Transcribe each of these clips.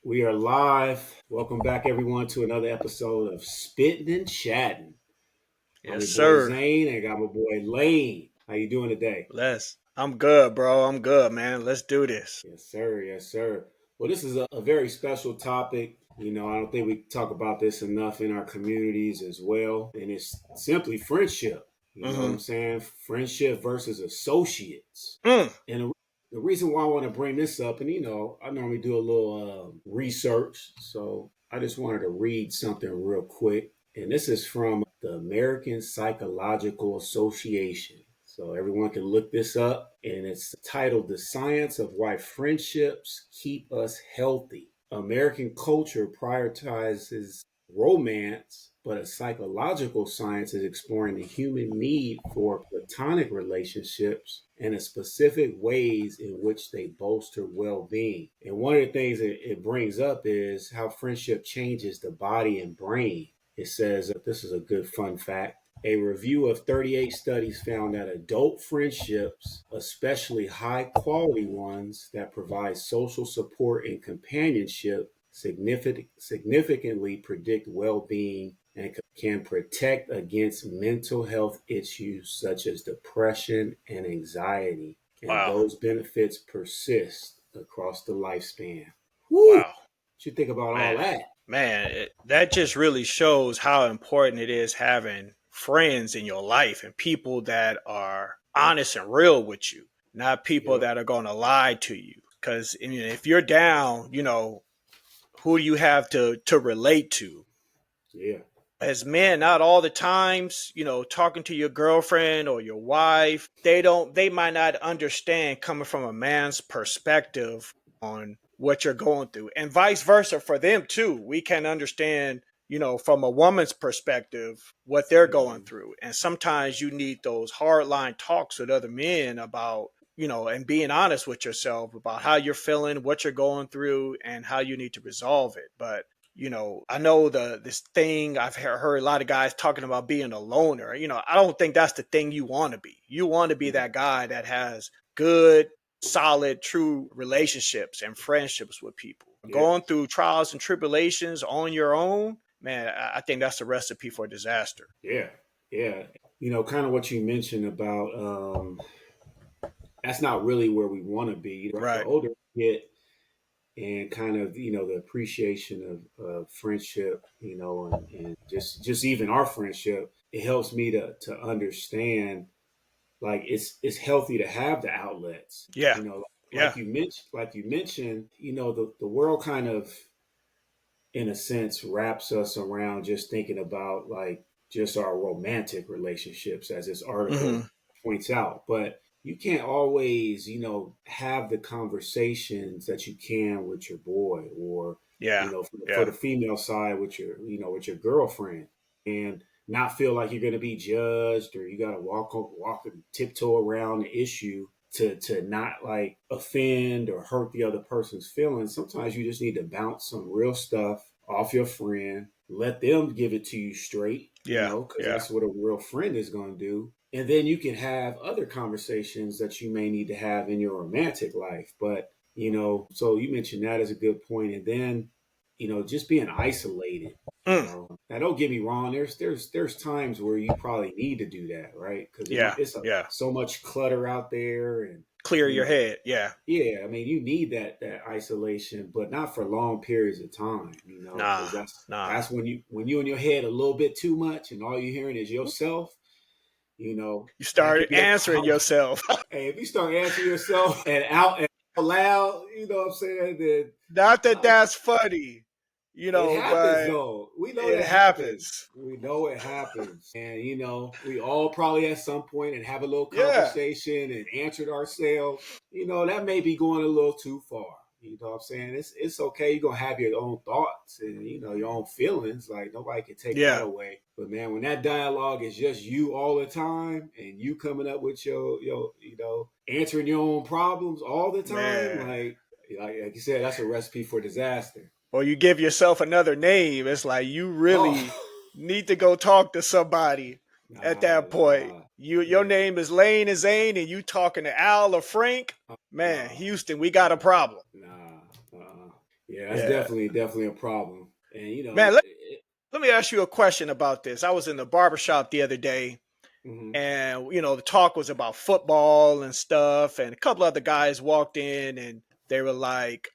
We are live. Welcome back, everyone, to another episode of Spittin Chattin. I'm Yes, your boy sir. Zane, and I got my boy Lane. How you doing today? I'm good, bro. I'm good, man. Let's do this. Yes, sir. Yes, sir. Well, this is a very special topic. I don't think we talk about this enough in our communities as well, and it's simply friendship. You know what Mm-hmm. I'm saying? Friendship versus associates. Mm. And the reason why I want to bring this up, and I normally do a little research, so I just wanted to read something real quick. And this is from the American Psychological Association. So everyone can look this up, and it's titled The Science of Why Friendships Keep Us Healthy. American culture prioritizes romance, but a psychological science is exploring the human need for platonic relationships and the specific ways in which they bolster well being. And one of the things that it brings up is how friendship changes the body and brain. It says, this is a good fun fact. A review of 38 studies found that adult friendships, especially high quality ones that provide social support and companionship, significantly predict well being and can protect against mental health issues such as depression and anxiety. And Wow. those benefits persist across the lifespan. Woo! Wow. What you think about all Man. that? That just really shows how important it is having friends in your life and people that are honest and real with you, not people Yep. that are going to lie to you. Because if you're down, who do you have to relate to? Yeah. As men, not all the times, talking to your girlfriend or your wife, they might not understand coming from a man's perspective on what you're going through. And vice versa for them too. We can understand, from a woman's perspective, what they're going Mm-hmm. through. And sometimes you need those hardline talks with other men about, and being honest with yourself about how you're feeling, what you're going through, and how you need to resolve it. But I know this thing I've heard a lot of guys talking about being a loner. I don't think that's the thing you want to be. You want to be that guy that has good, solid, true relationships and friendships with people. Yeah. Going through trials and tribulations on your own, man, I think that's a recipe for disaster. Yeah. Yeah. Kind of what you mentioned about that's not really where we want to be. The Right. older we get, and kind of the appreciation of friendship, and just even our friendship, it helps me to understand, like, it's healthy to have the outlets. Yeah. You know, Yeah. like you mentioned, the world kind of, in a sense, wraps us around just thinking about, like, just our romantic relationships, as this article Hmm. points out. But you can't always, have the conversations that you can with your boy, or, Yeah. for Yeah. the female side with with your girlfriend, and not feel like you're going to be judged, or you got to walk and tiptoe around the issue to not, like, offend or hurt the other person's feelings. Sometimes you just need to bounce some real stuff off your friend, let them give it to you straight, Yeah. because Yeah. that's what a real friend is going to do. And then you can have other conversations that you may need to have in your romantic life. But, so you mentioned that as a good point. And then, just being isolated. Mm. Now, don't get me wrong. There's times where you probably need to do that, right? Because Yeah. it's Yeah. so much clutter out there, and Clear you your know, head. Yeah. yeah. I mean, you need that isolation, but not for long periods of time. Nah. Because Nah. that's when you in your head a little bit too much, and all you're hearing is yourself. You That start could be a answering problem. yourself. Hey, if you start answering yourself and out loud, you know what I'm saying? Then Not that uh, that's funny, it happens, but though. We know it that happens. happens. We know it happens. And, we all probably at some point and have a little Yeah. conversation and answered ourselves. That may be going a little too far. You know what I'm saying? It's okay. You're going to have your own thoughts and, your own feelings. Like, nobody can take that Yeah. away. But, man, when that dialogue is just you all the time, and you coming up with your answering your own problems all the time, Man. like you said, that's a recipe for disaster. Or you give yourself another name. It's like you Oh, really need to go talk to somebody at nah, that point. nah, Your yeah, name is Lane and Zane and you talking to Al or Frank. Man, nah, Houston, we got a problem. nah. Yeah, that's Yeah. definitely a problem. And Man, let me ask you a question about this. I was in the barbershop the other day, mhm, and the talk was about football and stuff, and a couple other guys walked in, and they were like,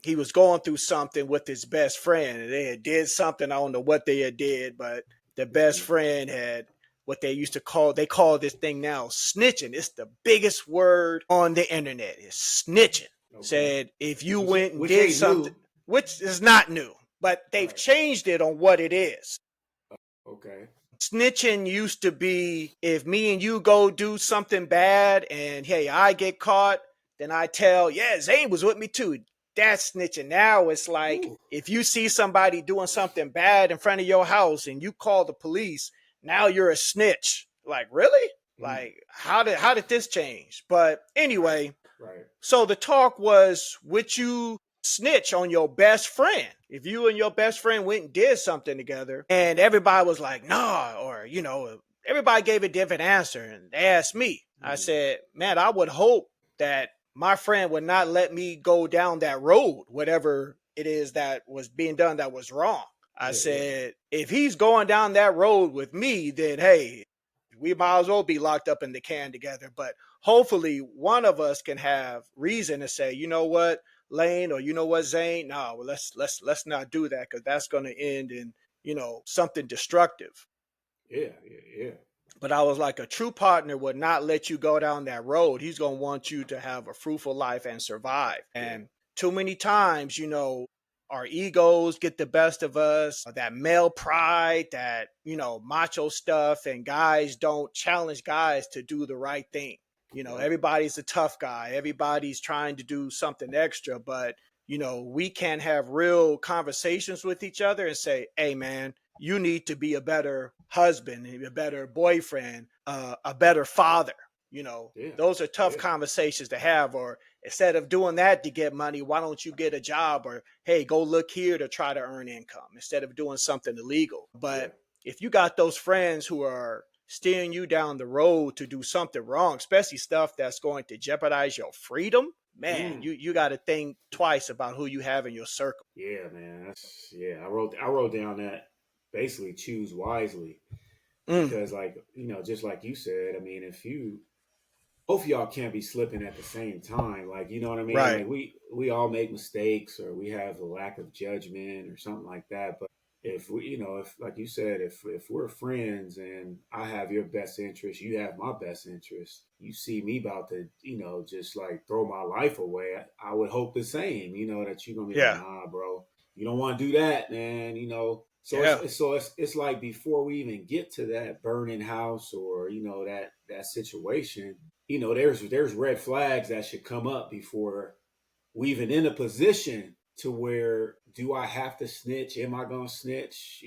he was going through something with his best friend, and they had did something. I don't know what they had did, but the best mhm, friend had what they used to call, they call this thing now snitching. It's the biggest word on the internet, is snitching. okay, Said if you went and which did ain't something, new, which is not new, but they've right? changed it on what it is. Okay. Snitching used to be if me and you go do something bad and hey, I get caught, then I tell, yeah, Zane was with me too. That's snitching. Now it's like Ooh, if you see somebody doing something bad in front of your house and you call the police, now you're a snitch. Like, really? mm, Like, how did this change? But right, anyway, right. so the talk was, would you snitch on your best friend? If you and your best friend went and did something together and everybody was like, nah, or, everybody gave a different answer and they asked me, I Mm, said, man, I would hope that my friend would not let me go down that road, whatever it is that was being done that was wrong. I yeah, yeah, said, if he's going down that road with me, then hey, we might as well be locked up in the can together. But hopefully one of us can have reason to say, you know what, Lane, or you know what, Zane, no, well, let's not do that because that's going to end in something destructive. yeah, yeah, yeah, But I was like, a true partner would not let you go down that road. He's going to want you to have a fruitful life and survive. yeah, And too many times, our egos get the best of us, that male pride, that, macho stuff, and guys don't challenge guys to do the right thing. yep, Everybody's a tough guy, everybody's trying to do something extra, but, we can have real conversations with each other and say, hey, man, you need to be a better husband, a better boyfriend, a better father. yeah, Those are tough yeah, conversations to have. Or instead of doing that to get money, why don't you get a job? Or hey, go look here to try to earn income instead of doing something illegal. yeah. But if you got those friends who are steering you down the road to do something wrong, especially stuff that's going to jeopardize your freedom, man, Mm, you got to think twice about who you have in your circle. yeah, man. That's yeah. I wrote down that basically choose wisely Mm, because, like just like you said, I mean, if you both of y'all can't be slipping at the same time. Like, you know what I mean? right. Like we all make mistakes or we have a lack of judgment or something like that. But if we, if like you said, if we're friends and I have your best interest, you have my best interest, you see me about to, just like throw my life away, I would hope the same, that you're gonna be like, Yeah. nah, bro, you don't want to do that, man, So Yeah. it's like before we even get to that burning house or that situation, there's red flags that should come up before we even in a position to where do I have to snitch? Am I gonna snitch?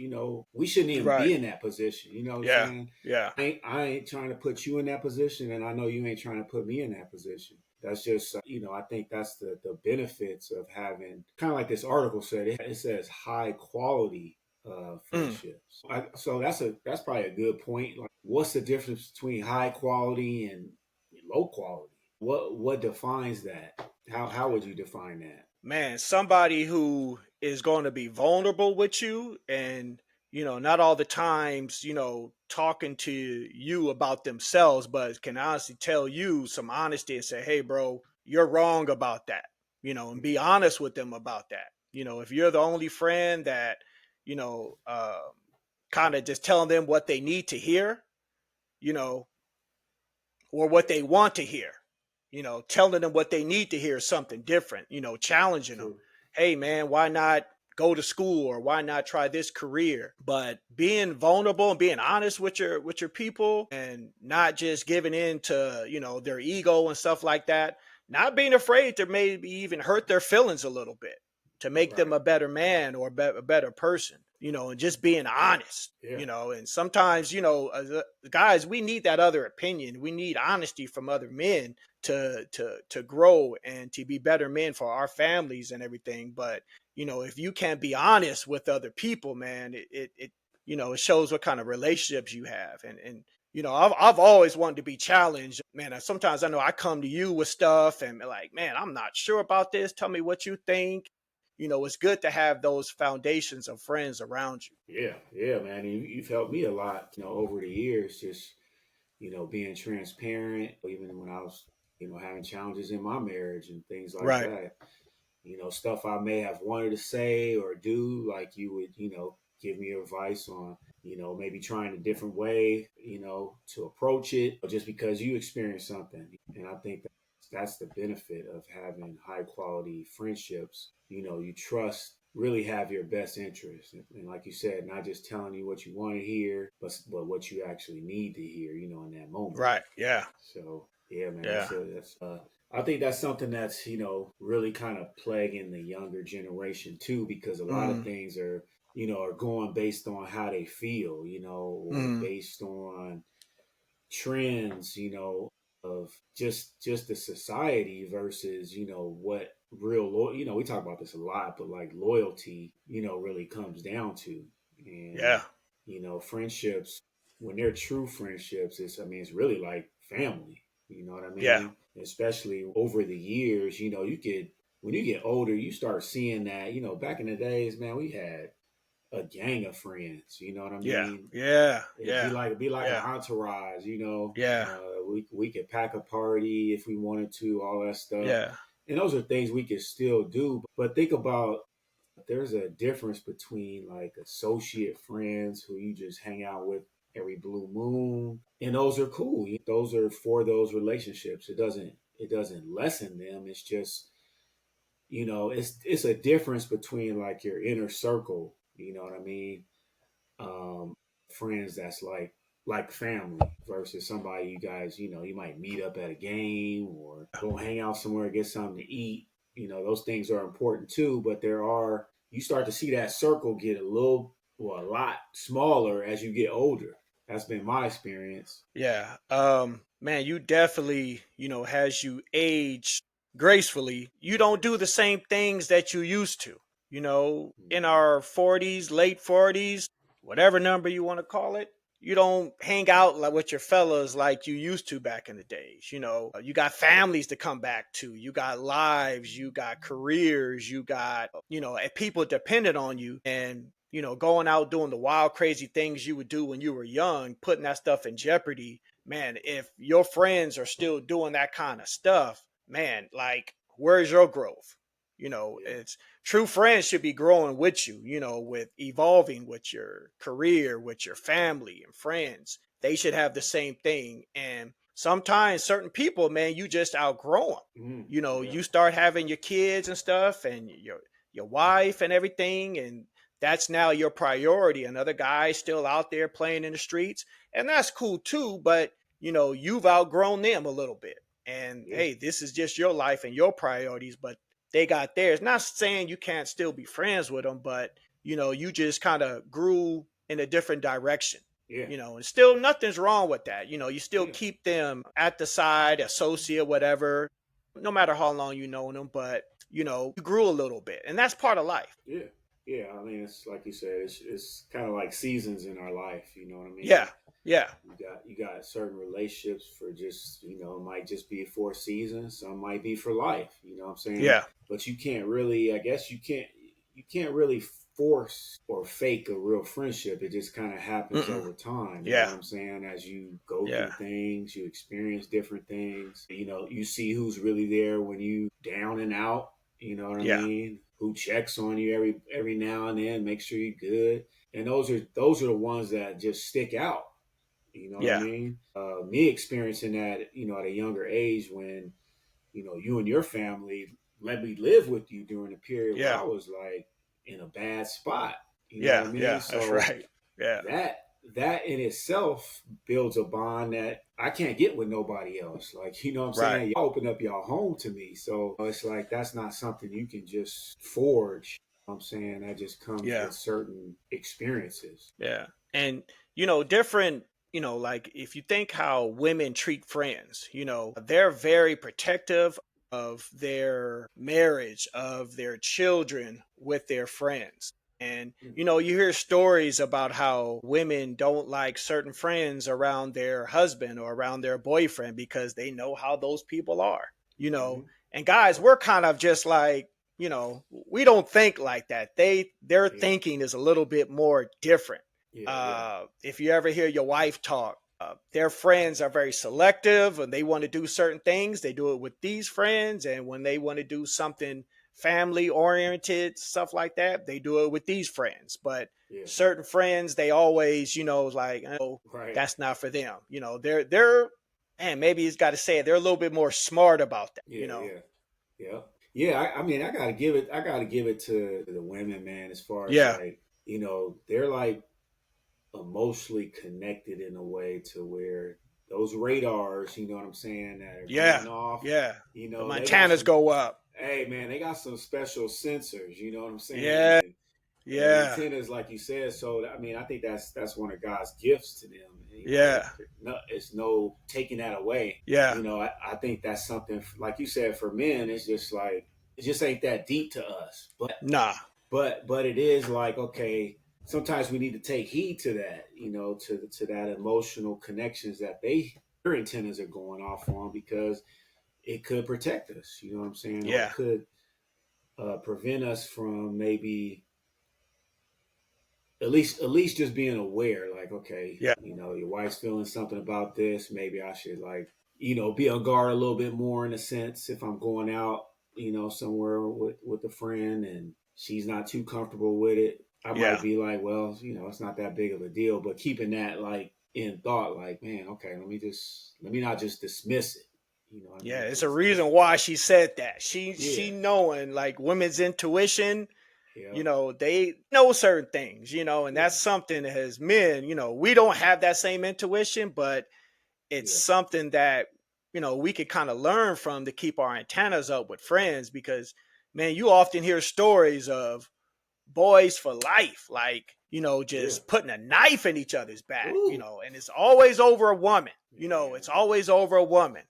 We shouldn't even Right. be in that position. You know what I'm Yeah. saying? Yeah. I ain't trying to put you in that position, and I know you ain't trying to put me in that position. That's just I think that's the benefits of having kind of like this article said. It says high quality Mm. friendships. So that's probably a good point. Like, what's the difference between high quality and low quality? What defines that? How would you define that? Man, somebody who is going to be vulnerable with you and, not all the times, talking to you about themselves, but can honestly tell you some honesty and say, hey, bro, you're wrong about that, and be honest with them about that. If you're the only friend that, you know, uh, kind of just telling them what they need to hear, you know, or what they want to hear. Telling them what they need to hear is something different, challenging them. True. Hey, man, why not go to school or why not try this career? But being vulnerable and being honest with your people and not just giving in to, their ego and stuff like that, not being afraid to maybe even hurt their feelings a little bit to make them Right. a better man or a better person, and just being honest, Yeah. and sometimes, guys, we need that other opinion. We need honesty from other men to grow and to be better men for our families and everything. But, if you can't be honest with other people, man, it shows what kind of relationships you have. And I've always wanted to be challenged, man. Sometimes I know I come to you with stuff and like, man, I'm not sure about this. Tell me what you think. it's good to have those foundations of friends around you. Yeah, yeah, man. You've helped me a lot, over the years, just, being transparent, even when I was, having challenges in my marriage and things like Right. that. Stuff I may have wanted to say or do, like you would, give me advice on, maybe trying a different way, to approach it, just because you experienced something. And I think that's the benefit of having high quality friendships. You trust really have your best interest. And like you said, not just telling you what you want to hear, but what you actually need to hear, in that moment. Right. Yeah. So yeah, man, Yeah. I think that's something that's really kind of plaguing the younger generation too, because a lot of Mm. things are going based on how they feel, or Mm. based on trends, of just the society versus what real we talk about this a lot, but like loyalty, really comes down to. And Yeah. friendships, when they're true friendships, it's really like family. You know what I Yeah. mean? Especially over the years, you could, when you get older, you start seeing that, back in the days, man, we had a gang of friends. You know what I Yeah. mean? Yeah. It'd be Yeah. like an Yeah. entourage. Yeah. We could pack a party if we wanted to, all that stuff, Yeah. and those are things we could still do. But think about, there's a difference between like associate friends who you just hang out with every blue moon, and those are cool. Those are for those relationships. It doesn't lessen them. It's just, it's a difference between like your inner circle. You know what I mean? um, Friends that's like family versus somebody you guys, you might meet up at a game or go hang out somewhere, get something to eat. Those things are important too, but you start to see that circle get a lot smaller as you get older. That's been my experience. Yeah. Man, you definitely, as you age gracefully, you don't do the same things that you used to. In Mm-hmm. our 40s, late 40s, whatever number you want to call it, you don't hang out like with your fellas like you used to back in the days. You got families to come back to, you got lives, you got careers, you got, and people dependent on you. And going out doing the wild, crazy things you would do when you were young, putting that stuff in jeopardy, man, if your friends are still doing that kind of stuff, man, like, where's your growth? Yeah, It's true friends should be growing with you, with evolving with your career, with your family and friends. They should have the same thing. And sometimes certain people, man, you just outgrow them. yeah, You start having your kids and stuff and your wife and everything, and that's now your priority. Another guy's still out there playing in the streets, and that's cool too, but you've outgrown them a little bit. And yeah, hey, this is just your life and your priorities, but they got theirs. Not saying you can't still be friends with them, but you just kind of grew in a different direction. yeah, And still nothing's wrong with that. You still yeah, keep them at the side, associate, whatever, no matter how long you know them, but you grew a little bit. And that's part of life. yeah, yeah. I mean, it's like you said, it's kind of like seasons in our life. You know what I mean? Yeah. Yeah. You got certain relationships for just, it might just be for a season, some might be for life, you know what I'm saying? Yeah. But you can't really, I guess you can't really force or fake a real friendship. It just kind of happens Mm-mm. over time, you know Yeah. what I'm saying? As you go Yeah. through things, you experience different things, you see who's really there when you down and out, you know what I Yeah. mean? Who checks on you every now and then, make sure you're good. And those are the ones that just stick out, you know what I Yeah. mean? Me experiencing that, at a younger age when, you and your family let me live with you during a period where Yeah. I was like in a bad spot. You know what Yeah. I mean? Yeah. That's So right. Yeah. that that in itself builds a bond that I can't get with nobody else. Like, you know what I'm Right. saying? Y'all open up your home to me. So it's like that's not something you can just forge. You know what I'm saying? That just comes Yeah. with certain experiences. Yeah. And, different, like if you think how women treat friends, they're very protective of their marriage, of their children with their friends. And, Mm-hmm. you hear stories about how women don't like certain friends around their husband or around their boyfriend because they know how those people are, you know. Mm-hmm. And guys, we're kind of just like, we don't think like that. Their Yeah. thinking is a little bit more different. Yeah. Yeah. If you ever hear your wife talk, their friends are very selective and they want to do certain things. They do it with these friends. And when they want to do something family oriented, stuff like that, they do it with these friends. But Yeah. certain friends, they always, like, oh, Right. that's not for them. They're, and maybe he's got to say it, they're a little bit more smart about that. Yeah. Yeah. Yeah. Yeah. I mean, I gotta give it. I gotta give it to the women, man. As far as Yeah. like, they're like emotionally connected in a way to where those radars, you know what I'm saying, that are Yeah. going off, Yeah. The they got Montanas some. go up. Hey, man, they got some special sensors. You know what I'm saying? Yeah. And the Yeah. antennas, like you said. So I mean, I think that's one of God's gifts to them. Yeah. No, it's no taking that away. Yeah. I think that's something like you said for men. It's just like it just ain't that deep to us. Nah. But it is like, okay, sometimes we need to take heed to that, to that emotional connections that their antennas are going off on, because it could protect us. You know what I'm saying? Or it Yeah. could prevent us from maybe at least just being aware, like, okay, Yeah. your wife's feeling something about this. Maybe I should, like, be on guard a little bit more, in a sense, if I'm going out, somewhere with a friend and she's not too comfortable with it. I might Yeah. be like, well, it's not that big of a deal, but keeping that like in thought, like, man, okay, let me not just dismiss it. You know what I Yeah. mean? It's a Because reason why she said that. She yeah, knowing like women's intuition, yeah, they know certain things, and yeah, that's something as men, we don't have that same intuition, but it's yeah, something that, we could kind of learn from to keep our antennas up with friends because man, you often hear stories of boys for life, like, yeah. just putting a knife in each other's back, Ooh, and it's always over a woman, man, it's always over a woman,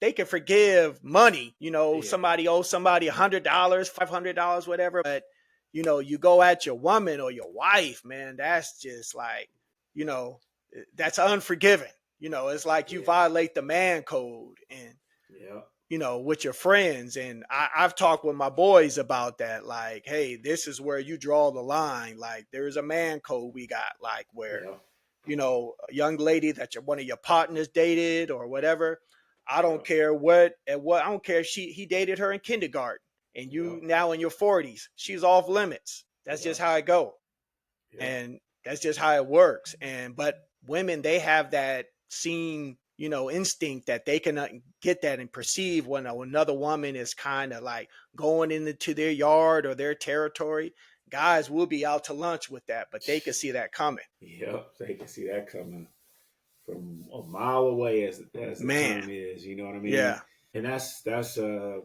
they can forgive money, yeah, somebody owes somebody $100, $500, whatever, but, you go at your woman or your wife, man, that's just like, you know, that's unforgiving. It's like you yeah, violate the man code and yeah, with your friends. And I've talked with my boys about that. Like, hey, this is where you draw the line. Like, there's a man code we got, like, where, yeah, a young lady that one of your partners dated or whatever. I yeah, don't care what I don't care if he dated her in kindergarten and yeah, you now in your 40s. She's off limits. That's yeah, just how it go. yeah. And that's just how it works. And but women, they have that seeing, instinct that they can get that and perceive when another woman is kind of like going into their yard or their territory. Guys will be out to lunch with that, but they can see that coming. Yep, they can see that coming from a mile away, as the Man, term is. You know what I mean? yeah, And that's a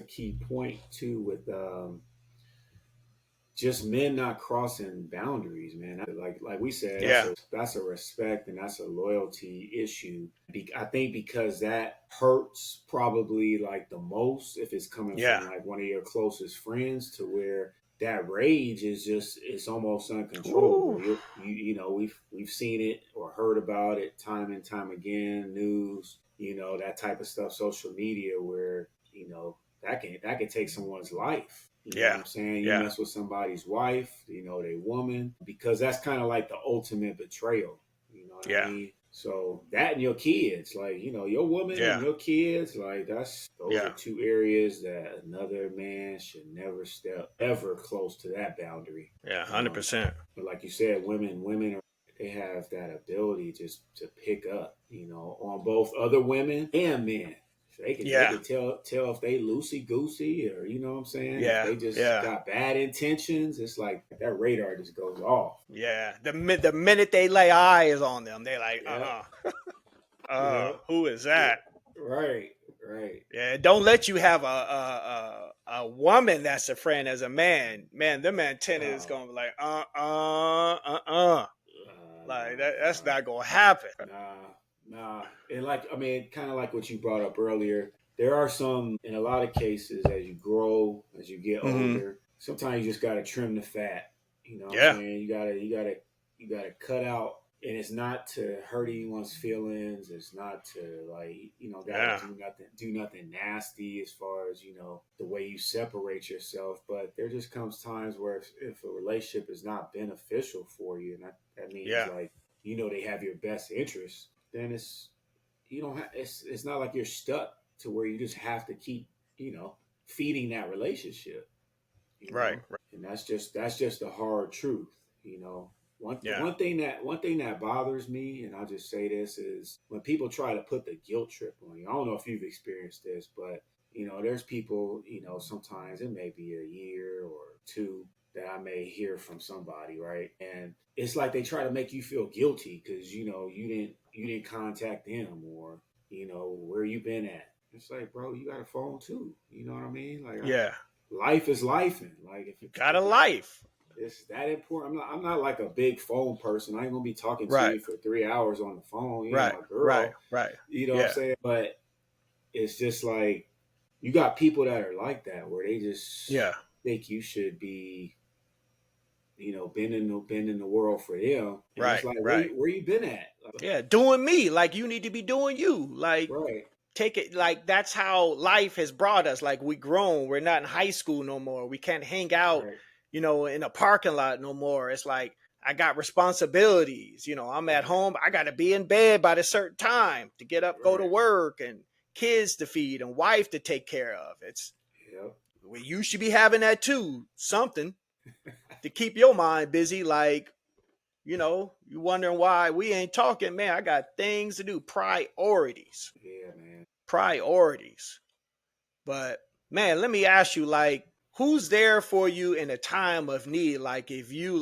key point too, with just men not crossing boundaries, man. Like we said, yeah, that's a respect and that's a loyalty issue. I think because that hurts probably like the most if it's coming yeah. from like one of your closest friends, to where that rage is just, it's almost uncontrollable. Ooh, We've seen it or heard about it time and time again, news, that type of stuff, social media, where that can take someone's life. You know what yeah, I'm saying? You yeah, mess with somebody's wife, they woman, because that's kind of like the ultimate betrayal. You know what I yeah, mean? So that and your kids, like, your woman and yeah, your kids, like, those are yeah, two areas that another man should never step ever close to that boundary. yeah, Um, 100%. but like you said, women they have that ability just to pick up, on both other women and men. So they Yeah, can tell if they loosey goosey, or what I'm saying, if yeah, they just yeah. got bad intentions. It's like that radar just goes off. Yeah, the minute they lay eyes on them, they like, Yep. Yep. who is Yeah. that? Right. Right. Yeah, don't let you have a woman that's a friend as a man. Man, them antenna is Oh, gonna be like, like nah, that's not gonna happen. nah, nah. And like, I mean, kind of like what you brought up earlier, there are some, in a lot of cases, as you grow, as you get Mm-hmm. older, sometimes you just got to trim the fat. You know what I'm Yeah, saying? You gotta cut out and it's not to hurt anyone's feelings. It's not to like gotta Yeah. do nothing nasty as far as the way you separate yourself. But there just comes times where if a relationship is not beneficial for you, and that means Yeah. like they have your best interest, then it's you don't have it's not like you're stuck to where you just have to keep you know feeding that relationship. you Right. know, and that's just the hard truth. You know, Yeah. one thing that bothers me, and I'll just say this is when people try to put the guilt trip on you. I don't know if you've experienced this, but there's people. Sometimes it may be a year or two that I may hear from somebody, right? And it's like they try to make you feel guilty because you didn't contact them or where you been at. It's like, bro, you got a phone too. You know what I mean? Like Yeah. life is life, and like You got a life. it's that important. I'm not like a big phone person. I ain't gonna be talking to Right. you for 3 hours on the phone. You ain't Right. my Right. girl. Right. You know what I'm Yeah. saying? But it's just like you got people that are like that where they just Yeah. think you should be bending the world for them, and it's Right. like Right. where you been at? Yeah. Doing me like you need to be doing you. Like Right, take it like that's how life has brought us. Like we grown. We're not in high school no more. We can't hang out, right, in a parking lot no more. It's like I got responsibilities. I'm at right, home. I got to be in bed by a certain time to get up, go to right. work, and kids to feed and wife to take care of. It's Yep. well, you should be having that too. Something to keep your mind busy. Like you wondering why we ain't talking, man. I got things to do. Priorities. Yeah, man. Priorities. But man, let me ask you, like, who's there for you in a time of need? Like, if you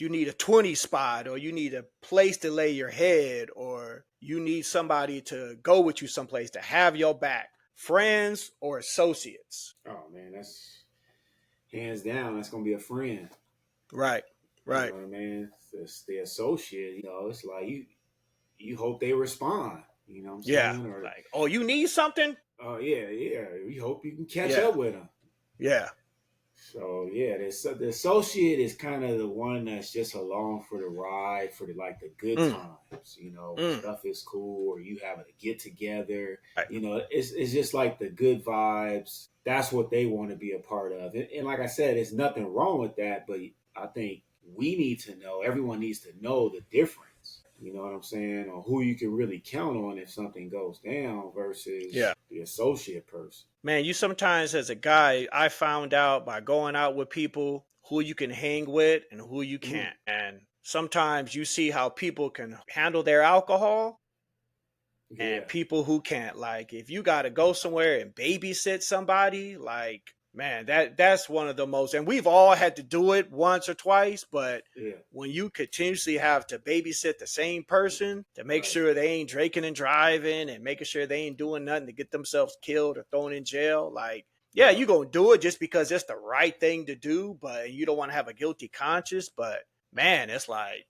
need a 20 spot, or you need a place to lay your head, or you need somebody to go with you someplace to have your back, friends or associates? Oh man, that's hands down. That's gonna be a friend. Right, You know right. what I mean? It's the associate. It's like you hope they respond. You know what I'm Yeah. saying? Or Like, oh, you need something? oh yeah, yeah. We hope you can catch Yeah, up with them. yeah, So yeah, the associate is kind of the one that's just along for the ride for the good mm, times. When mm, stuff is cool or you having a get together. right. It's just like the good vibes. That's what they want to be a part of. And like I said, there's nothing wrong with that. But I think we need to know. Everyone needs to know the difference. You know what I'm saying? Or who you can really count on if something goes down versus Yeah. the associate person. Man, you sometimes, as a guy, I found out by going out with people who you can hang with and who you Mm, can't. And sometimes you see how people can handle their alcohol and yeah, people who can't. Like, if you got to go somewhere and babysit somebody, like, man, that's one of the most, and we've all had to do it once or twice, but yeah, when you continuously have to babysit the same person to make right. sure they ain't drinking and driving and making sure they ain't doing nothing to get themselves killed or thrown in jail, like, yeah, Yeah, you gonna do it just because it's the right thing to do, but you don't want to have a guilty conscience. But man, it's like,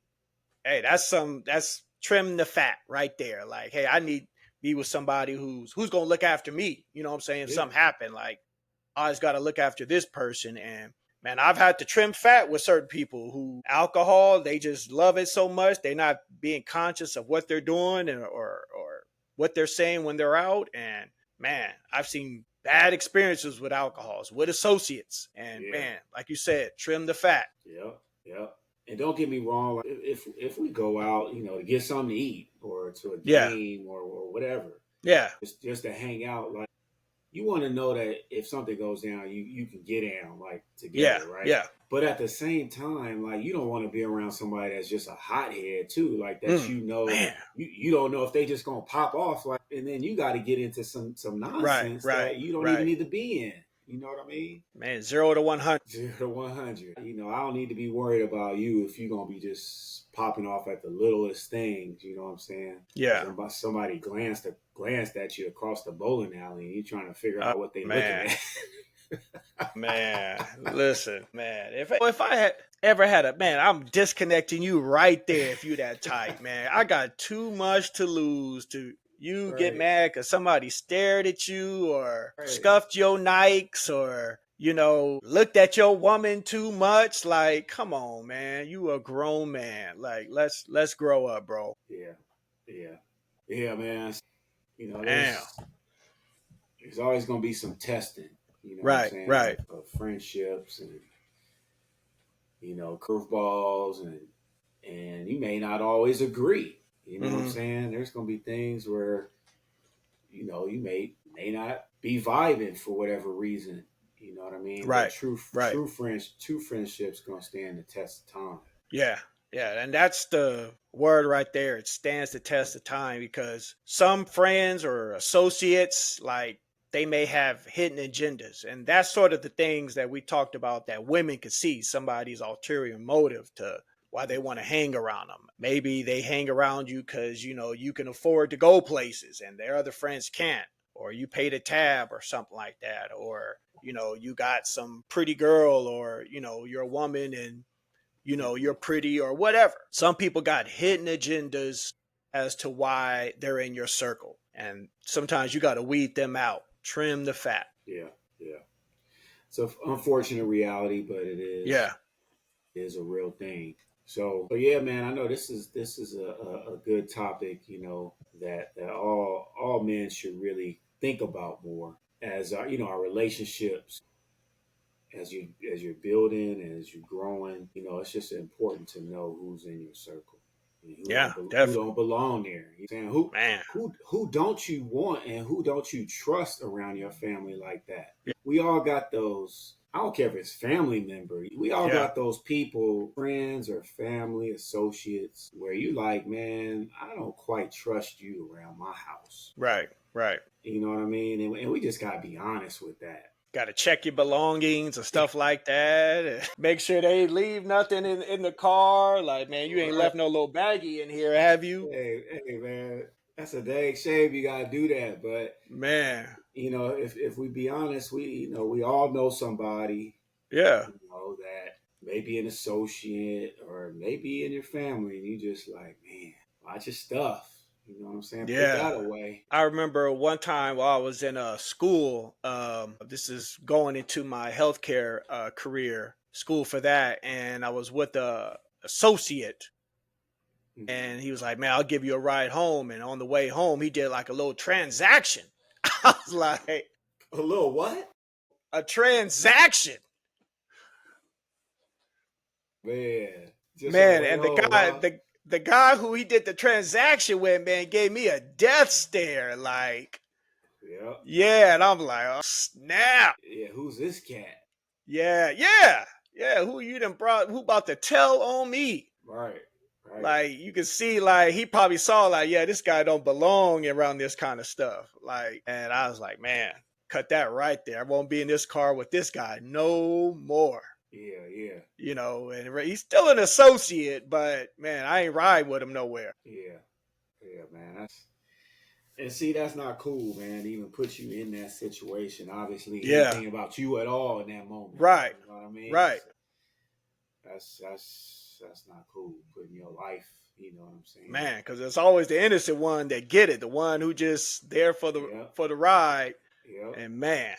hey, that's trim the fat right there. Like, hey, I need to be with somebody who's gonna look after me. You know what I'm saying? If yeah, something happened, like I just gotta look after this person. And man, I've had to trim fat with certain people who alcohol, they just love it so much. They're not being conscious of what they're doing or what they're saying when they're out. And man, I've seen bad experiences with alcohols, with associates. And yeah, man, like you said, trim the fat. yeah, yeah. And don't get me wrong, like, if we go out, to get something to eat or to a Yeah. game or whatever, Yeah. just to hang out, like you want to know that if something goes down, you can get down like Yeah. together, right? Yeah. But at the same time, like you don't want to be around somebody that's just a hothead too, like that. Mm, man. You don't know if they just gonna pop off, like, and then you got to get into some Right. nonsense Right. that you don't even Right. need to be in. You know what I mean? Man, 0 to 100. 0 to 100. I don't need to be worried about you if you're gonna be just popping off at the littlest things. You know what I'm saying? Yeah. Somebody glanced at you across the bowling alley, and you're trying to figure Oh, out what they looking man. at. Man, listen, man. If I had ever had a man, I'm disconnecting you right there. If you that tight, man, I got too much to lose. To you get Right, mad because somebody stared at you or right, scuffed your Nikes or looked at your woman too much. Like, come on, man. You a grown man. Like, let's grow up, bro. Yeah, yeah, yeah, man. Damn. There's always gonna be some testing. You know what I'm Right, saying, right. of friendships and curveballs and you may not always agree. You know what I'm Hmm. saying? There's gonna be things where you may not be vibing for whatever reason. You know what I mean? But Right, right. true friendships gonna stand the test of time. Yeah, yeah, and that's the word right there. It stands the test of time because some friends or associates, like, they may have hidden agendas, and that's sort of the things that we talked about that women could see somebody's ulterior motive to why they want to hang around them. Maybe they hang around you because you can afford to go places and their other friends can't, or you paid a tab or something like that, or you got some pretty girl, or you're a woman and you're Mm-hmm. pretty or whatever. Some people got hidden agendas as to why they're in your circle. And sometimes you got to weed them out, trim the fat. Yeah, yeah. It's an unfortunate reality, but it Yeah. is a real thing. So yeah, man. I know this is a good topic. That all men should really think about more as our relationships as you're building and as you're growing. It's just important to know who's in your circle and Yeah, who definitely. don't belong there. You saying who Man. who who don't you want and who don't you trust around your family like that? Yeah. We all got those. I don't care if it's family member. We all Yeah. got those people, friends or family associates, where you like, man, I don't quite trust you around my house. Right. Right. You know what I mean? And we just gotta be honest with that. Got to check your belongings and stuff like that. Make sure they ain't leave nothing in the car. Like, man, you ain't Right. left no little baggie in here, have you? Hey, man, that's a dang shame you gotta do that. But Man. if we be honest, we all know somebody, Yeah. that maybe an associate or maybe in your family, and you just like, man, watch your stuff. You know what I'm saying? Put Yeah. that away. I remember one time while I was in school. This is going into my healthcare career, school for that, and I was with a associate, Hmm. and he was like, "Man, I'll give you a ride home." And on the way home, he did like a little transaction. I was like, A little what? "A transaction, Man, just on the man!" way And the home, guy, huh? the guy who he did the transaction with, man, gave me a death stare. Like, Yeah. yeah, and I'm like, "Oh snap!" Yeah, who's this cat? Yeah, yeah, yeah. Who you done brought? Who about to tell on me? Right, right. Like, you can see, like, he probably saw, like, yeah, this guy don't belong around this kind of stuff. Like, and I was like, man, cut that right there. I won't be in this car with this guy no more. Yeah, yeah, And he's still an associate, but man, I ain't ride with him nowhere. yeah, yeah, man. And see, that's not cool, man. To even put you in that situation. Obviously, he ain't Yeah, thinking about you at all in that moment. right, You know what I mean? right, So that's not cool. Putting your life. You know what I'm saying? man. Because it's always the innocent one that get it, the one who just there for the Yep, for the ride. yep, And man,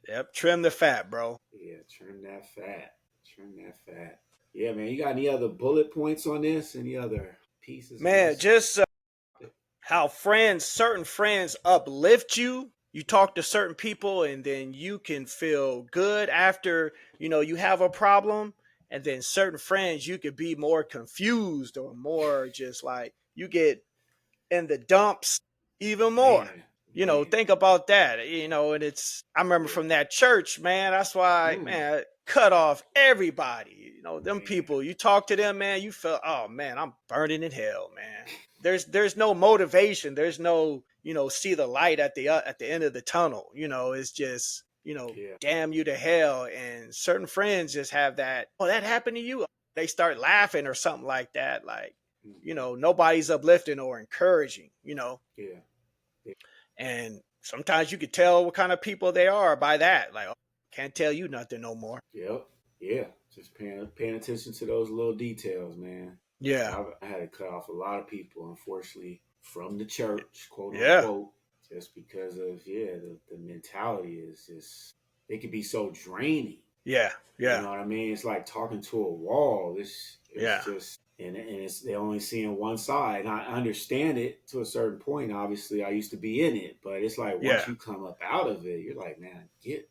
yep, trim the fat, bro. yeah. Trim that fat. Trim that fat. Yeah, man. You got any other bullet points on this? Any other pieces of Man, this? just how certain friends uplift you. You talk to certain people and then you can feel good after, you have a problem. And then certain friends, you could be more confused or more just like you get in the dumps even more. Man, man. Think about that, and I remember Yeah. from that church, man, that's why, Mm, man, cut off everybody. Them man. people, you talk to them, man, you feel, oh man, I'm burning in hell, man. There's no motivation. There's no, see the light at the end of the tunnel. It's just, Yeah. damn you to hell. And certain friends just have that, oh, that happened to you. They start laughing or something like that. Like, Hmm. nobody's uplifting or encouraging. Yeah. Yeah. And sometimes you could tell what kind of people they are by that. Like, oh, can't tell you nothing no more. Yep. Yeah. Just paying attention to those little details, man. Yeah. I had to cut off a lot of people, unfortunately, from the church, quote Yeah. unquote, just because of the mentality is just it could be so draining. Yeah. You Yeah. know what I mean? It's like talking to a wall. It's Yeah. just and it's they're only seeing one side. And I understand it to a certain point. Obviously, I used to be in it, but it's like once Yeah. you come up out of it, you're like, man, get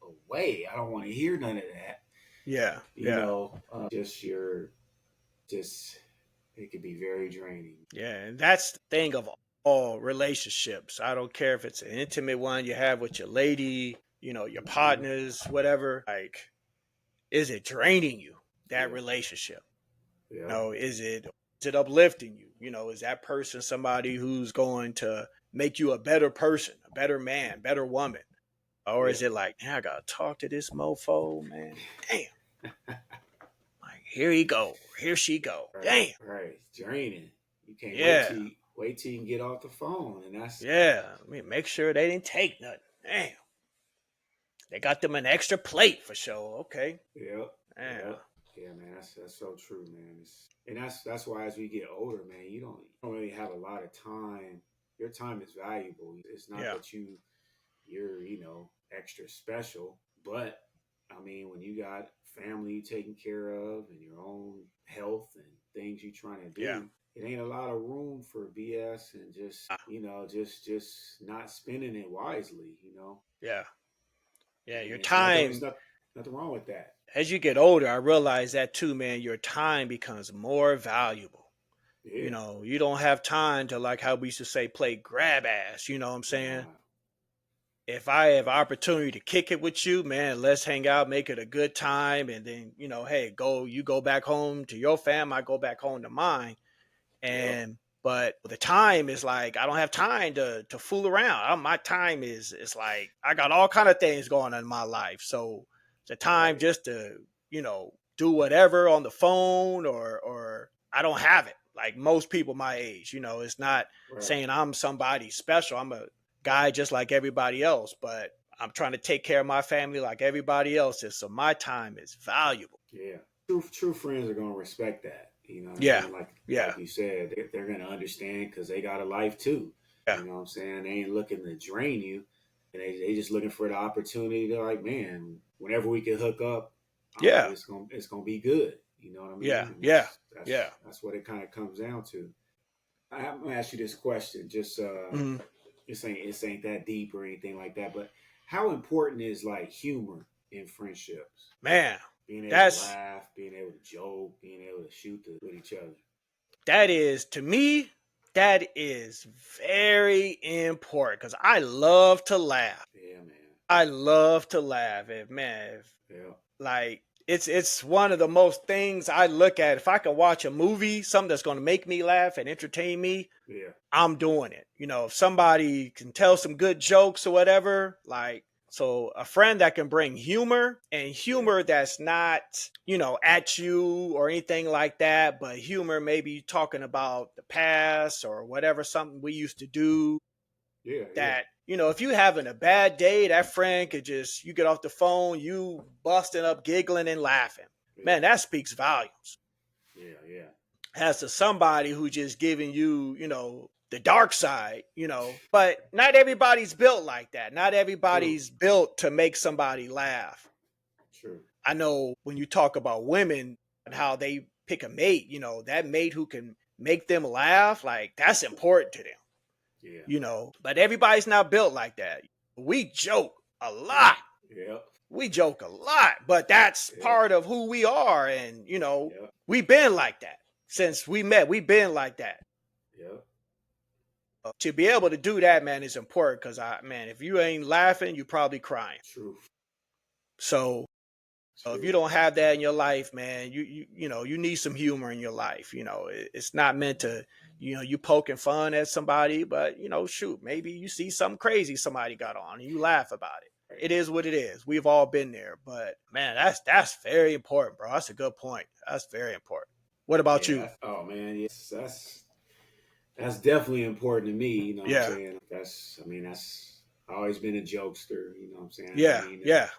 away. I don't want to hear none of that. Yeah. You Yeah. know, just your just it could be very draining. Yeah. And that's the thing of all relationships. I don't care if it's an intimate one you have with your lady, your Hmm. partners, whatever. Like, is it draining you, that Yeah, relationship? yeah, Is it uplifting you? Is that person somebody who's going to make you a better person, a better man, better woman? Or yeah. is it like, man, I gotta talk to this mofo, man? Damn. Like, here he go. Here she go. Right, Damn. right. It's draining. You can't Yeah. wait till you can get off the phone, and that's Yeah. I mean, make sure they didn't take nothing. Damn. They got them an extra plate for sure. Okay. yep, Yeah. yep, yeah, man. That's so true, man. And that's why as we get older, man, you don't really have a lot of time. Your time is valuable. It's not Yeah. that you're extra special, but I mean when you got family taken care of and your own health and things you're trying to Yeah. do, it ain't a lot of room for BS and just Ah, just not spending it wisely. yeah. Yeah. And Your it's time, nothing wrong with that. as you get older, I realize that too, man. Your time becomes more valuable. Yeah. You don't have time to, like how we used to say, play grab ass. You know what I'm saying? Nah. If I have opportunity to kick it with you, man, let's hang out, make it a good time, and then, hey, you go back home to your fam, I go back home to mine. Yep. And but the time is like I don't have time to fool around. My time is like I got all kind of things going on in my life. So the time Right. just to, do whatever on the phone or I don't have it. Like most people my age, it's not Right. saying I'm somebody special. I'm a guy just like everybody else, but I'm trying to take care of my family like everybody else is. So my time is valuable. Yeah. True friends are gonna respect that. You know what I Yeah. mean? Yeah. Like you said, they're gonna understand because they got a life too. Yeah. You know what I'm saying? They ain't looking to drain you, and they just looking for the opportunity to like, man, whenever we can hook up, Yeah. it's gonna be good. You know what I Yeah. mean? And Yeah. that's Yeah. that's that's what it kind of comes down to. I'm gonna ask you this question. Just Mhm. this ain't that deep or anything like that, but how important is like humor in friendships? Man, Being able to that's laugh, being able to joke, being able to with each other. that is to me, that is very important because I love to laugh. Yeah, man. I love to laugh. Yeah, Like it's one of the most things I look at. If I can watch a movie, something that's going to make me laugh and entertain me, yeah, I'm doing it. If somebody can tell some good jokes or whatever, like, so a friend that can bring humor and yeah, humor that's not, at you or anything like that, but humor maybe talking about the past or whatever, something we used to do yeah, yeah, that, if you having a bad day, that friend could just, you get off the phone, you busting up, giggling and laughing. yeah, Man, that speaks volumes yeah, yeah. as to somebody who just giving you, the dark side, but not everybody's built like that. Not True, everybody's built to make somebody laugh. true. I know when you talk about women and how they pick a mate, that mate who can make them laugh, like that's important to them, Yeah, but everybody's not built like that. We joke a yeah, lot. yeah, We joke a lot, but that's yeah, part of who we are. And, yeah, we've been like that since we met. We've been like that. yeah. To be able to do that, man, is important because man, if you ain't laughing, you probably crying. True, So if you true. don't have that in your life, man, you need some humor in your life. It's not meant to, you poking fun at somebody, but shoot, maybe you see something crazy somebody got on and you laugh about it. Right. It is what it is. We've all been there, but man, that's very important, bro. That's a good point. That's very important. What about Yeah. you? Oh man. Yes. That's definitely important to me. You know what I'm Yeah, saying? That's always been a jokester. You know what I'm saying? I yeah, yeah.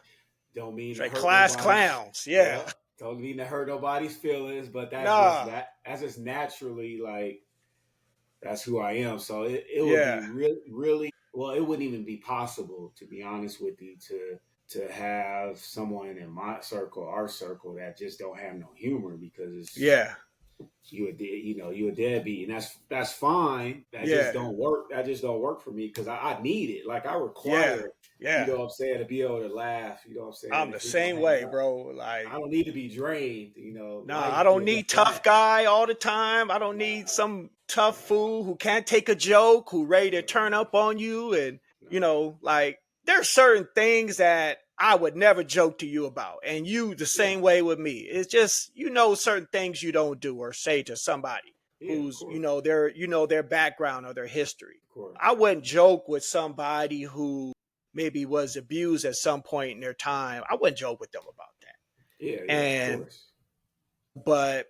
don't mean to Straight hurt class nobody's. clowns. Yeah. Yeah. Don't mean to hurt nobody's feelings, but Nah. that's just naturally like that's who I am. So it would be Yeah. really, really well. It wouldn't even be possible, to be honest with you, to have someone in my circle, our circle, that just don't have no humor because it's Yeah. you a deadbeat, and that's fine. That just Yeah. don't work. That just don't work for me because I need it. Like I Yeah. require, Yeah. what I'm saying, to be able to laugh. You know what I'm saying? I'm the If we gonna same hang way, out, bro. I Like, don't need to be drained. nah, I Life don't gives us need tough that. guy all the time. I don't need Nah, some tough fool who can't take a joke, who ready to turn nah, up on you. And, nah. like there's certain things that I would never joke to you about. And you the Yeah, same way with me. It's just, certain things you don't do or say to somebody yeah, of who's, course, their background or their history. of course. I wouldn't joke with somebody who maybe was abused at some point in their time. I wouldn't joke with them about that. Yeah, yeah, of And course. but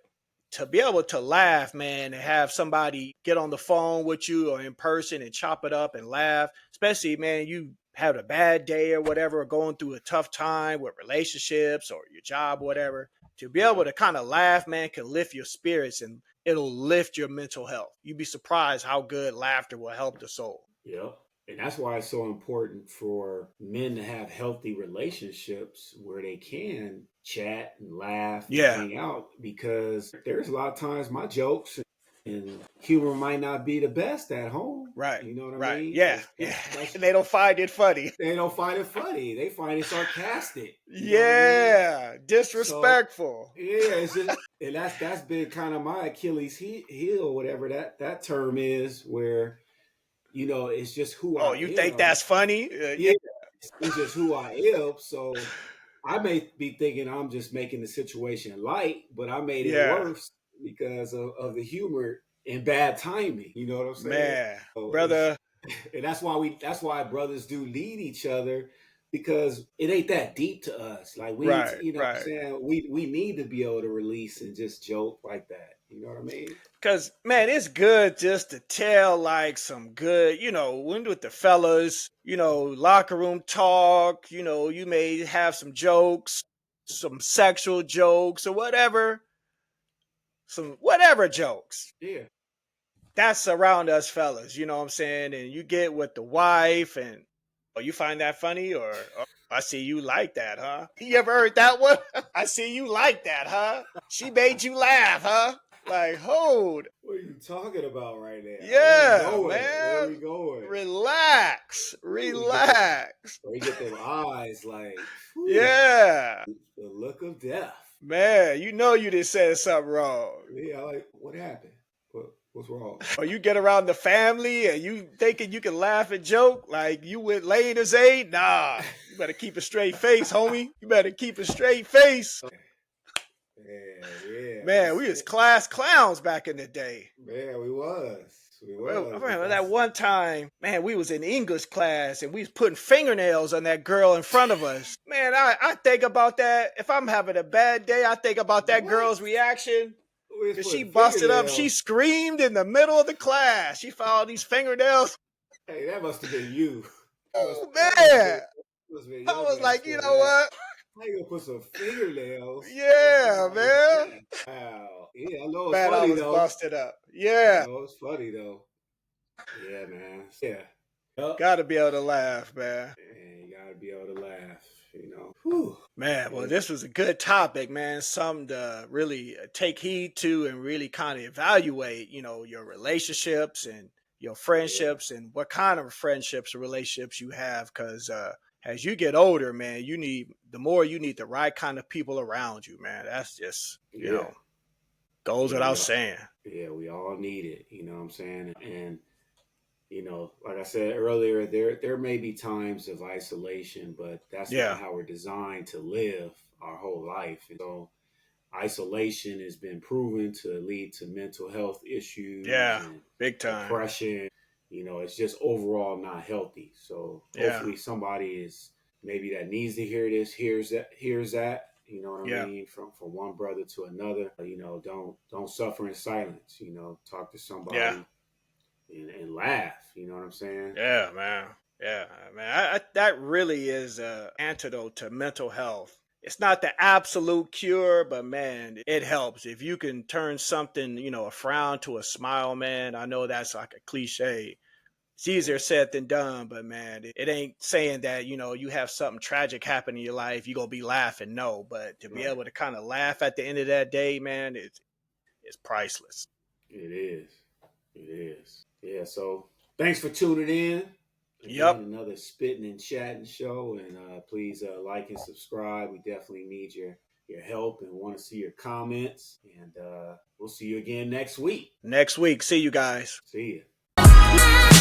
to be able to laugh, man, and have somebody get on the phone with you or in person and chop it up and laugh, especially, man, you had a bad day or whatever, or going through a tough time with relationships or your job, whatever, to be able Yeah, to kind of laugh, man, can lift your spirits and it'll lift your mental health. You'd be surprised how good laughter will help the soul. yeah. And that's why it's so important for men to have healthy relationships where they can chat and laugh and Yeah, hang out because there's a lot of times my jokes and humor might not be the best at home. right, You know what I right. mean? Yeah, yeah. Especially They don't find it funny. they don't find it funny. They find it sarcastic. You know what I mean? Yeah, So disrespectful. yeah, it's just and that's been kind of my Achilles heel, whatever that term is, where it's just who Oh, I you think am. that's funny? Yeah, Yeah, it's just who I am. So I may be thinking I'm just making the situation light, but I made it yeah, worse because of the humor and bad timing. You know what I'm saying? man, So it's brother. and that's why brothers do need each other because it ain't that deep to us. Like we need to, Right, you know what I'm right. saying? We need to be able to release and just joke like that. You know what I mean? Cause man, it's good just to tell like some good, when with the fellas, locker room talk. You may have some jokes, some sexual jokes or whatever, some whatever jokes. Yeah. That's around us fellas, you know what I'm saying? And you get with the wife and oh, you find that funny or oh, I see you like that, huh? You ever heard that one? I see you like that, huh? She made you laugh, huh? Like, hold. What are you talking about right now? Where we Yeah, going? Where are man. we going? Relax. Ooh, we get the Relax. we get them eyes like, whew, Yeah. the look of death. Man, you done said something wrong. Yeah, like what happened? What's wrong? Or you get around the family and you thinking you can laugh and joke like you with Lane or Zane? Nah. You better keep a straight face, homie. You better keep a straight face. Yeah, yeah. Man, we was class clowns back in the day. Man, we was. We Well, I was. But remember that that's one time, man, we was in English class and we was putting fingernails on that girl in front of us. Man, I think about that. If I'm having a bad day, I think about that what? girl's reaction. We was Cause she putting busted up. She fingernails. screamed in the middle of the class. She found all these fingernails. Hey, that must have been you. Oh That man. must have been I your was best like, you friend. know what? How you gonna put some fingernails on Yeah, somebody's man. face? Wow. Yeah, I know it's Man, I funny was though. busted up. I Yeah. know it's funny though. Yeah, man. Yeah. Yup. Gotta be able to laugh, man. And you gotta be able to laugh. Whew. Man, well, Yeah. this was a good topic, man. Something to really take heed to and really kind of evaluate, your relationships and your Yeah. friendships and what kind of friendships or relationships you have. Because as you get older, man, the more you need the right kind of people around you, man. That's just, Yeah. goes Yeah, without saying. we all need it, you know what I'm saying? And like I said earlier, there may be times of isolation, but that's not Yeah. how we're designed to live our whole life. And so isolation has been proven to lead to mental health issues Yeah. and Big time. depression. It's just overall not healthy. So Yeah. hopefully somebody is maybe that needs to hear this, hears that. You know what I Yeah. mean? From one brother to another. Don't suffer in silence. Talk to Yeah. somebody and laugh. You know what I'm saying? Yeah, man. Yeah, man. That really is a antidote to mental health. It's not the absolute cure, but man, it helps. If you can turn something, a frown to a smile, man. I know that's like a cliche, it's easier said than done, but man, it ain't saying that, you have something tragic happen in your life, you're gonna be laughing. No, but to be Right. able to kind of laugh at the end of that day, man, it's priceless. It is. It is. Yeah. So thanks for tuning in. Again, Yep. another Spittin' and Chatting show. And please like and subscribe. We definitely need your help and want to see your comments. And we'll see you again next week. Next week. See you guys. See you.